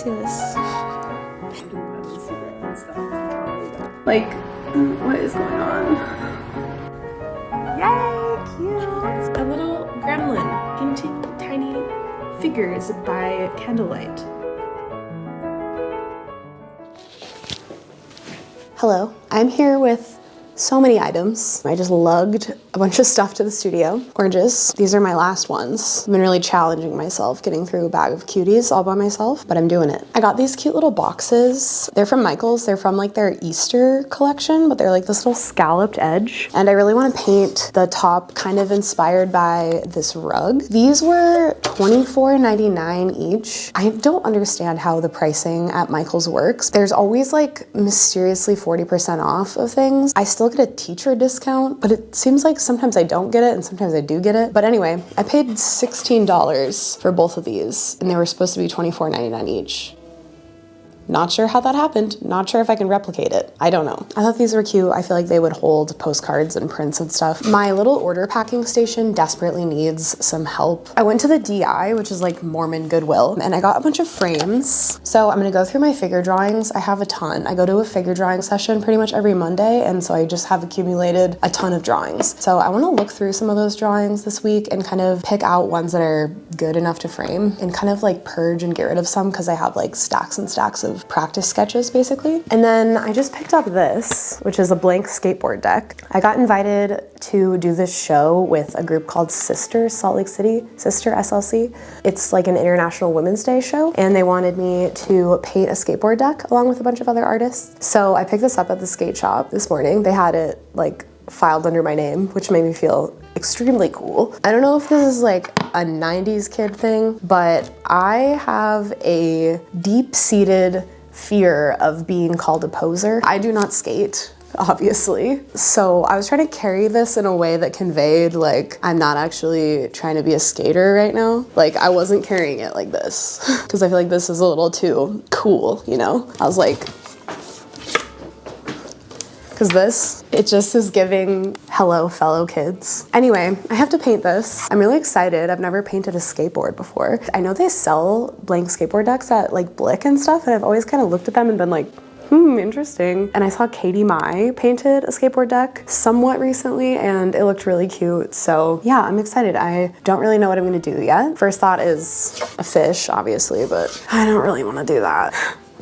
see this. Like, what is going on? Yay, cute! A little gremlin painting tiny figures by candlelight. Hello, I'm here with so many items. I just lugged a bunch of stuff to the studio. Gorgeous. These are my last ones. I've been really challenging myself getting through a bag of cuties all by myself, but I'm doing it. I got these cute little boxes. They're from Michael's. They're from like their Easter collection, but they're like this little scalloped edge. And I really want to paint the top kind of inspired by this rug. These were $24.99 each. I don't understand how the pricing at Michael's works. There's always like mysteriously 40% off of things. I still get a teacher discount, but it seems like sometimes I don't get it and sometimes I do get it. But anyway, I paid $16 for both of these and they were supposed to be $24.99 each. Not sure how that happened. Not sure if I can replicate it. I don't know. I thought these were cute. I feel like they would hold postcards and prints and stuff. My little order packing station desperately needs some help. I went to the DI, which is like Mormon Goodwill, and I got a bunch of frames. So I'm gonna go through my figure drawings. I have a ton. I go to a figure drawing session pretty much every Monday, and so I just have accumulated a ton of drawings. So I wanna look through some of those drawings this week and kind of pick out ones that are good enough to frame and kind of like purge and get rid of some because I have like stacks and stacks of practice sketches basically. And then I just picked up this, which is a blank skateboard deck. I got invited to do this show with a group called Sister Salt Lake City, Sister SLC. It's like an International Women's Day show, and they wanted me to paint a skateboard deck along with a bunch of other artists. So I picked this up at the skate shop this morning. They had it like filed under my name, which made me feel extremely cool. I don't know if this is like a 90s kid thing, but I have a deep-seated fear of being called a poser. I do not skate, obviously. So I was trying to carry this in a way that conveyed like, I'm not actually trying to be a skater right now. Like I wasn't carrying it like this because I feel like this is a little too cool, you know? I was like, because this, it just is giving hello fellow kids. Anyway, I have to paint this. I'm really excited. I've never painted a skateboard before. I know they sell blank skateboard decks at like Blick and stuff, and I've always kind of looked at them and been like, interesting. And I saw Katie Mai painted a skateboard deck somewhat recently and it looked really cute. So yeah, I'm excited. I don't really know what I'm gonna do yet. First thought is a fish, obviously, but I don't really wanna do that.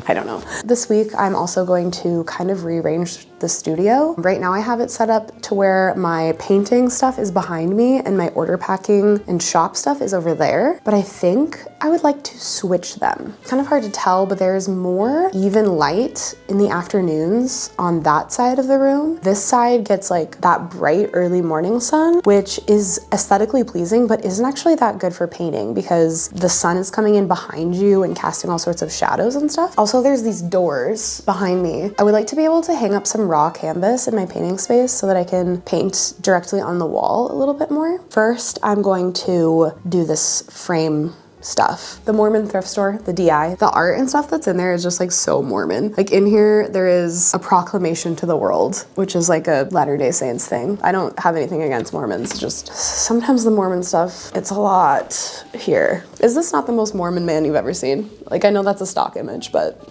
I don't know. This week, I'm also going to kind of rearrange the studio. Right now I have it set up to where my painting stuff is behind me and my order packing and shop stuff is over there. But I think I would like to switch them. Kind of hard to tell, but there's more even light in the afternoons on that side of the room. This side gets like that bright early morning sun, which is aesthetically pleasing, but isn't actually that good for painting because the sun is coming in behind you and casting all sorts of shadows and stuff. Also, there's these doors behind me. I would like to be able to hang up some raw canvas in my painting space so that I can paint directly on the wall a little bit more. First, I'm going to do this frame stuff. The Mormon thrift store, the DI, the art and stuff that's in there is just like so Mormon. Like in here, there is a proclamation to the world, which is like a Latter-day Saints thing. I don't have anything against Mormons, just sometimes the Mormon stuff, it's a lot here. Is this not the most Mormon man you've ever seen? Like I know that's a stock image, but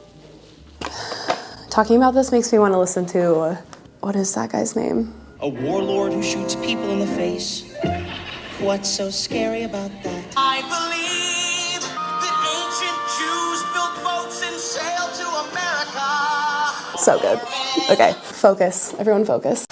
talking about this makes me want to listen to, what is that guy's name? A warlord who shoots people in the face. What's so scary about that? I believe that ancient Jews built boats and sailed to America. So good. Okay, focus. Everyone focus.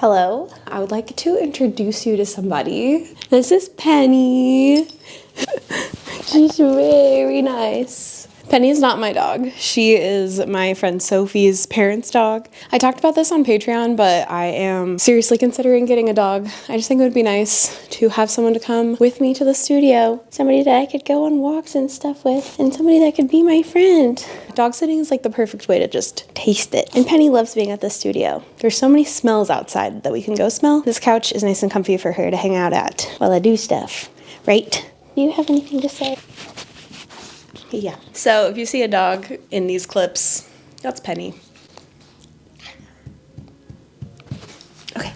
Hello, I would like to introduce you to somebody. This is Penny. She's very nice. Penny's not my dog. She is my friend Sophie's parents' dog. I talked about this on Patreon, but I am seriously considering getting a dog. I just think it would be nice to have someone to come with me to the studio. Somebody that I could go on walks and stuff with, and somebody that could be my friend. Dog sitting is like the perfect way to just taste it. And Penny loves being at the studio. There's so many smells outside that we can go smell. This couch is nice and comfy for her to hang out at while I do stuff, right? Do you have anything to say? Yeah. So if you see a dog in these clips, that's Penny. Okay.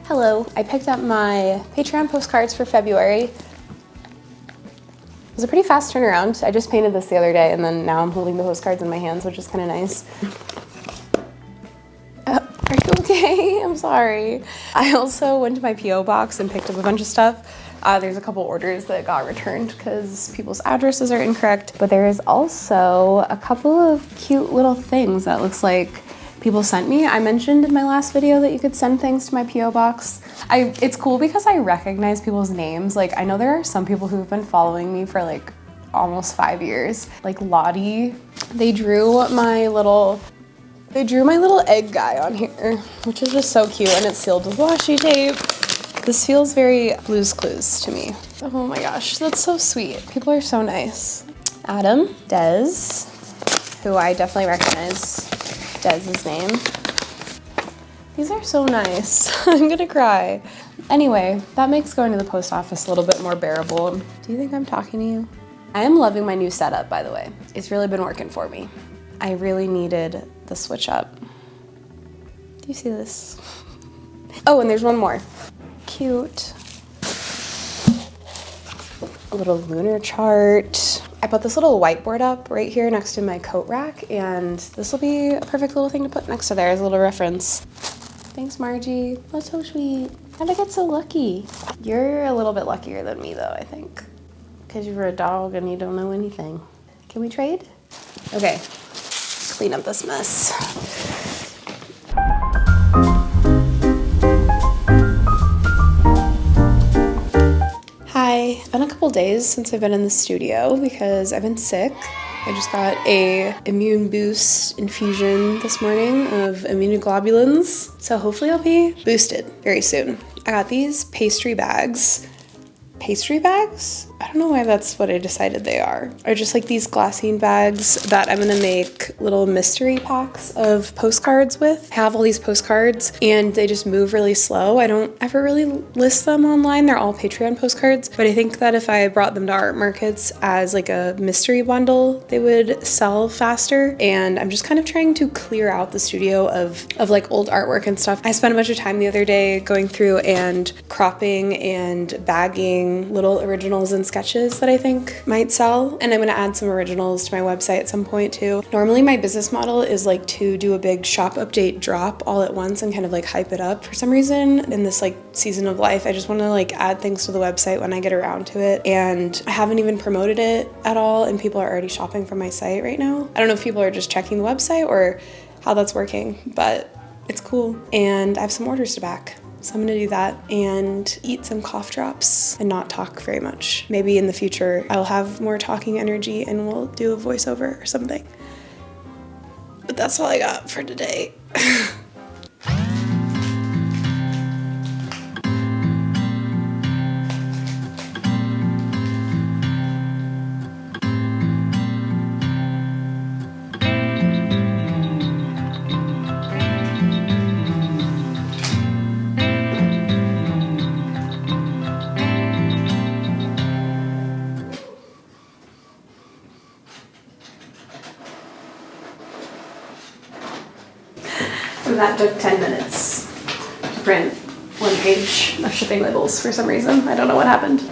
Hello, I picked up my Patreon postcards for February. It was a pretty fast turnaround. I just painted this the other day and then now I'm holding the postcards in my hands, which is kind of nice. Are you okay? I'm sorry. I also went to my P.O. box and picked up a bunch of stuff. There's a couple orders that got returned because people's addresses are incorrect, but there is also a couple of cute little things that looks like people sent me. I mentioned in my last video that you could send things to my P.O. box. It's cool because I recognize people's names. Like, I know there are some people who've been following me for like almost 5 years. Like Lottie, they drew my little egg guy on here, which is just so cute, and it's sealed with washi tape. This feels very Blue's Clues to me. Oh my gosh, that's so sweet. People are so nice. Adam, Des, who I definitely recognize Dez's name. These are so nice. I'm gonna cry. Anyway, that makes going to the post office a little bit more bearable. Do you think I'm talking to you? I am loving my new setup, by the way. It's really been working for me. I really needed the switch up. Do you see this? Oh, and there's one more. Cute. A little lunar chart. I put this little whiteboard up right here next to my coat rack, and this will be a perfect little thing to put next to there as a little reference. Thanks, Margie. That's so sweet. How'd I get so lucky? You're a little bit luckier than me, though, I think. Because you're a dog and you don't know anything. Can we trade? Okay. Let's clean up this mess. Hi. It's been a couple days since I've been in the studio because I've been sick. I just got a immune boost infusion this morning of immunoglobulins. So hopefully I'll be boosted very soon. I got these pastry bags pastry bags. I don't know why that's what I decided they are. Or just like these glassine bags that I'm gonna make little mystery packs of postcards with. I have all these postcards and they just move really slow. I don't ever really list them online. They're all Patreon postcards, but I think that if I brought them to art markets as like a mystery bundle, they would sell faster. And I'm just kind of trying to clear out the studio of like old artwork and stuff. I spent a bunch of time the other day going through and cropping and bagging little originals and sketches that I think might sell. And I'm gonna add some originals to my website at some point too. Normally my business model is like to do a big shop update drop all at once and kind of like hype it up. For some reason in this like season of life, I just wanna like add things to the website when I get around to it. And I haven't even promoted it at all and people are already shopping from my site right now. I don't know if people are just checking the website or how that's working, but it's cool. And I have some orders to back. So I'm gonna do that and eat some cough drops and not talk very much. Maybe in the future I'll have more talking energy and we'll do a voiceover or something. But that's all I got for today. And that took 10 minutes to print one page of shipping labels for some reason. I don't know what happened.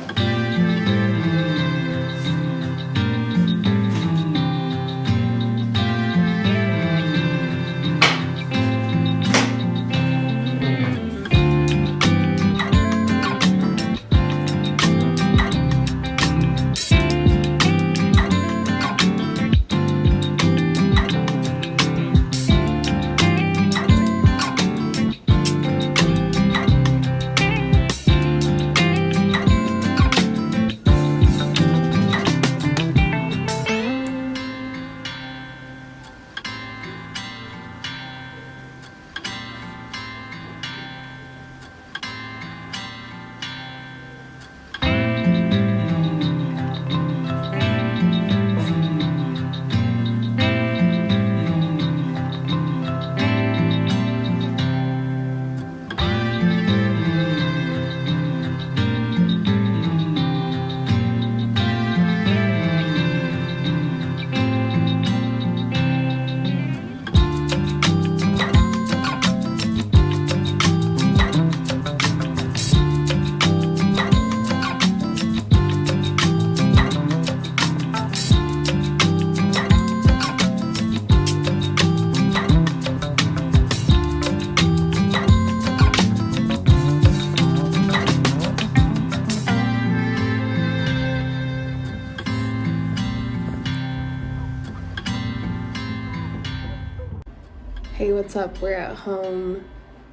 Hey, what's up? We're at home.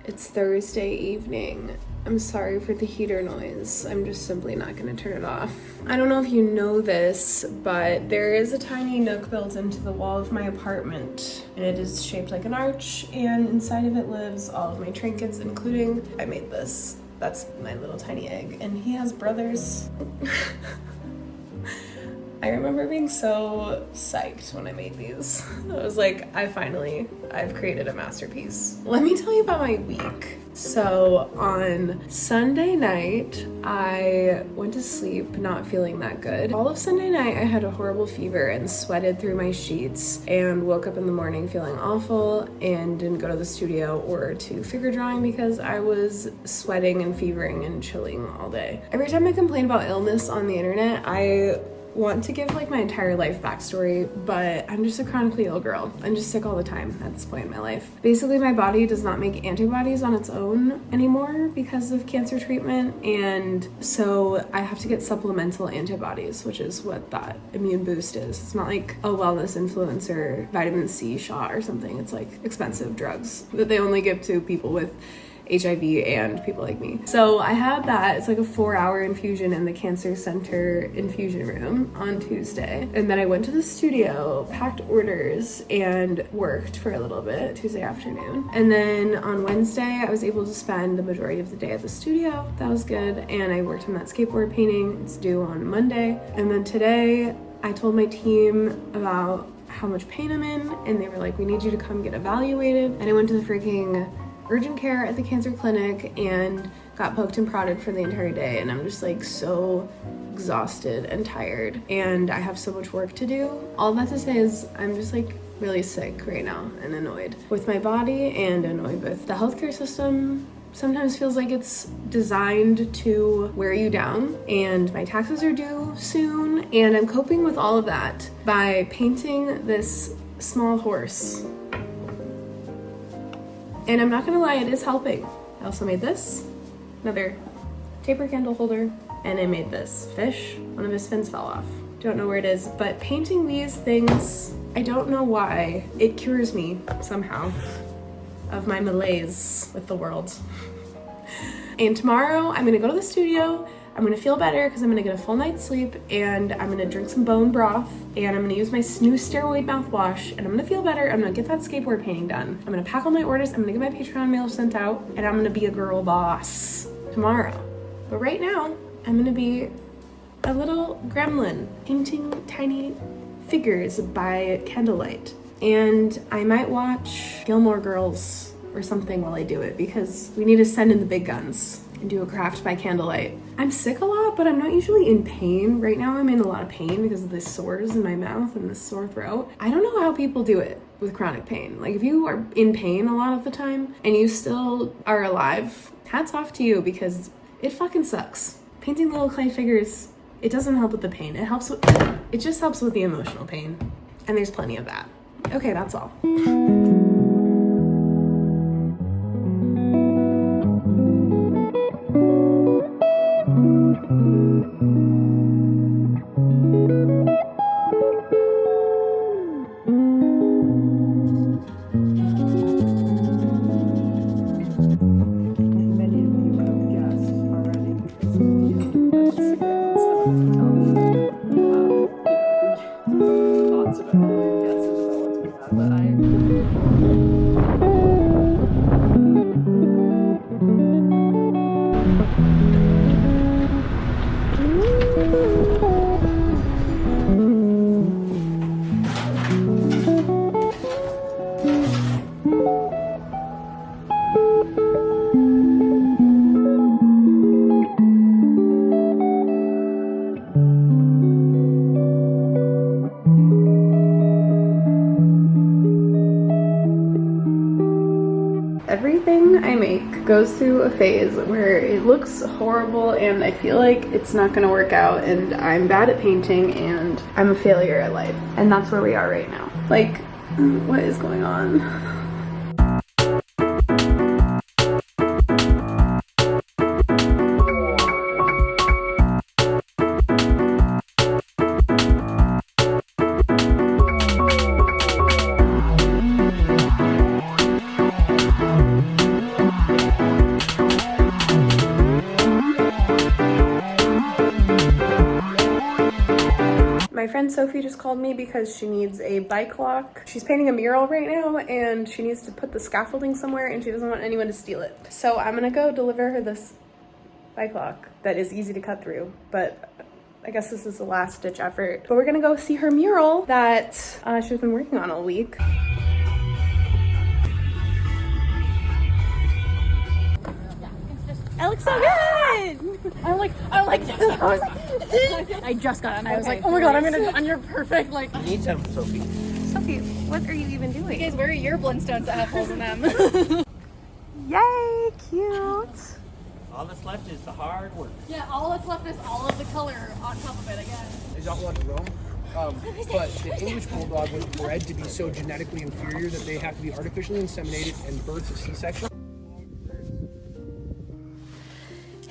It's Thursday evening. I'm sorry for the heater noise. I'm just simply not gonna turn it off. I don't know if you know this, but there is a tiny nook built into the wall of my apartment, and it is shaped like an arch, and inside of it lives all of my trinkets, including, I made this. That's my little tiny egg, and he has brothers. I remember being so psyched when I made these. I was like, I've created a masterpiece. Let me tell you about my week. So on Sunday night, I went to sleep not feeling that good. All of Sunday night, I had a horrible fever and sweated through my sheets and woke up in the morning feeling awful and didn't go to the studio or to figure drawing because I was sweating and fevering and chilling all day. Every time I complain about illness on the internet, I want to give like my entire life backstory, but I'm just a chronically ill girl. I'm just sick all the time at this point in my life. Basically, my body does not make antibodies on its own anymore because of cancer treatment, and so I have to get supplemental antibodies, which is what that immune boost is. It's not like a wellness influencer vitamin C shot or something. It's like expensive drugs that they only give to people with HIV and people like me. So I had that. It's like a 4-hour infusion in the cancer center infusion room on Tuesday. And then I went to the studio, packed orders, and worked for a little bit Tuesday afternoon. And then on Wednesday, I was able to spend the majority of the day at the studio. That was good. And I worked on that skateboard painting. It's due on Monday. And then today, I told my team about how much pain I'm in, and they were like, we need you to come get evaluated. And I went to the freaking urgent care at the cancer clinic and got poked and prodded for the entire day. And I'm just like so exhausted and tired, and I have so much work to do. All that to say is I'm just like really sick right now and annoyed with my body and annoyed with the healthcare system. Sometimes feels like it's designed to wear you down, and my taxes are due soon, and I'm coping with all of that by painting this small horse. And I'm not gonna lie, it is helping. I also made this, another taper candle holder, and I made this fish. One of his fins fell off. Don't know where it is, but painting these things, I don't know why, it cures me somehow of my malaise with the world. And tomorrow I'm gonna go to the studio, I'm gonna feel better because I'm gonna get a full night's sleep, and I'm gonna drink some bone broth, and I'm gonna use my new steroid mouthwash, and I'm gonna feel better. I'm gonna get that skateboard painting done. I'm gonna pack all my orders, I'm gonna get my Patreon mail sent out, and I'm gonna be a girl boss tomorrow. But right now, I'm gonna be a little gremlin painting tiny figures by candlelight. And I might watch Gilmore Girls or something while I do it, because we need to send in the big guns and do a craft by candlelight. I'm sick a lot, but I'm not usually in pain. Right now I'm in a lot of pain because of the sores in my mouth and this sore throat. I don't know how people do it with chronic pain. Like, if you are in pain a lot of the time and you still are alive, hats off to you, because it fucking sucks. Painting little clay figures, it doesn't help with the pain. It just helps with the emotional pain. And there's plenty of that. Okay, that's all. Everything I make goes through a phase where it looks horrible and I feel like it's not gonna work out, and I'm bad at painting and I'm a failure at life. And that's where we are right now. Like, what is going on? My friend Sophie just called me because she needs a bike lock. She's painting a mural right now and she needs to put the scaffolding somewhere and she doesn't want anyone to steal it. So I'm gonna go deliver her this bike lock that is easy to cut through, but I guess this is the last ditch effort. But we're gonna go see her mural that she's been working on all week. It looks so good! I'm like, I was like, I just got it and I was like, oh my god, I'm gonna, on your perfect, like. Need some, Sophie. Sophie, what are you even doing? You guys, where are your Blundstones that have holes in them? Yay, cute! All that's left is the hard work. Yeah, all that's left is all of the color on top of it again. Is that one in Rome? But the English Bulldog was bred to be so genetically inferior that they have to be artificially inseminated and births of C-section.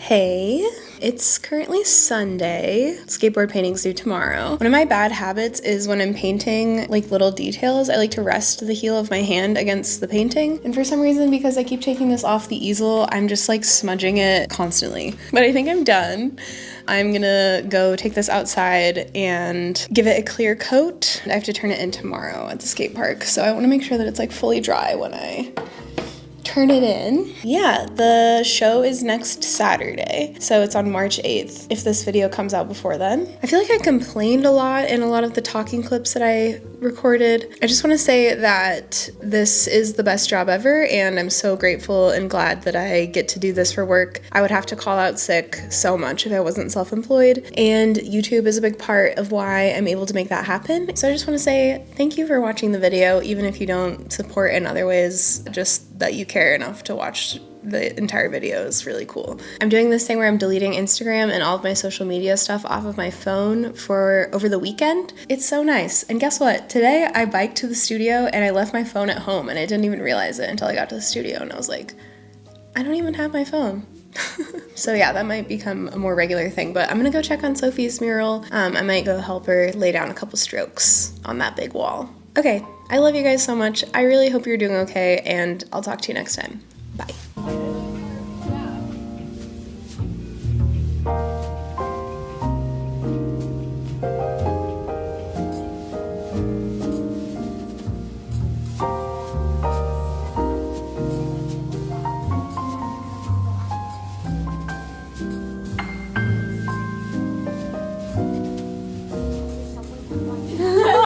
Hey, it's currently Sunday. Skateboard painting's due tomorrow. One of my bad habits is when I'm painting like little details, I like to rest the heel of my hand against the painting. And for some reason, because I keep taking this off the easel, I'm just like smudging it constantly. But I think I'm done. I'm gonna go take this outside and give it a clear coat. I have to turn it in tomorrow at the skate park, so I wanna make sure that it's like fully dry when I turn it in. Yeah, the show is next Saturday, so it's on March 8th, if this video comes out before then. I feel like I complained a lot in a lot of the talking clips that I recorded. I just want to say that this is the best job ever, and I'm so grateful and glad that I get to do this for work. I would have to call out sick so much if I wasn't self-employed, and YouTube is a big part of why I'm able to make that happen. So I just want to say thank you for watching the video, even if you don't support in other ways, just that you care enough to watch the entire video is really cool. I'm doing this thing where I'm deleting Instagram and all of my social media stuff off of my phone for over the weekend. It's so nice. And guess what? Today I biked to the studio and I left my phone at home, and I didn't even realize it until I got to the studio, and I was like, I don't even have my phone. So yeah, that might become a more regular thing, but I'm gonna go check on Sophie's mural. I might go help her lay down a couple strokes on that big wall. Okay, I love you guys so much. I really hope you're doing okay, and I'll talk to you next time. Bye.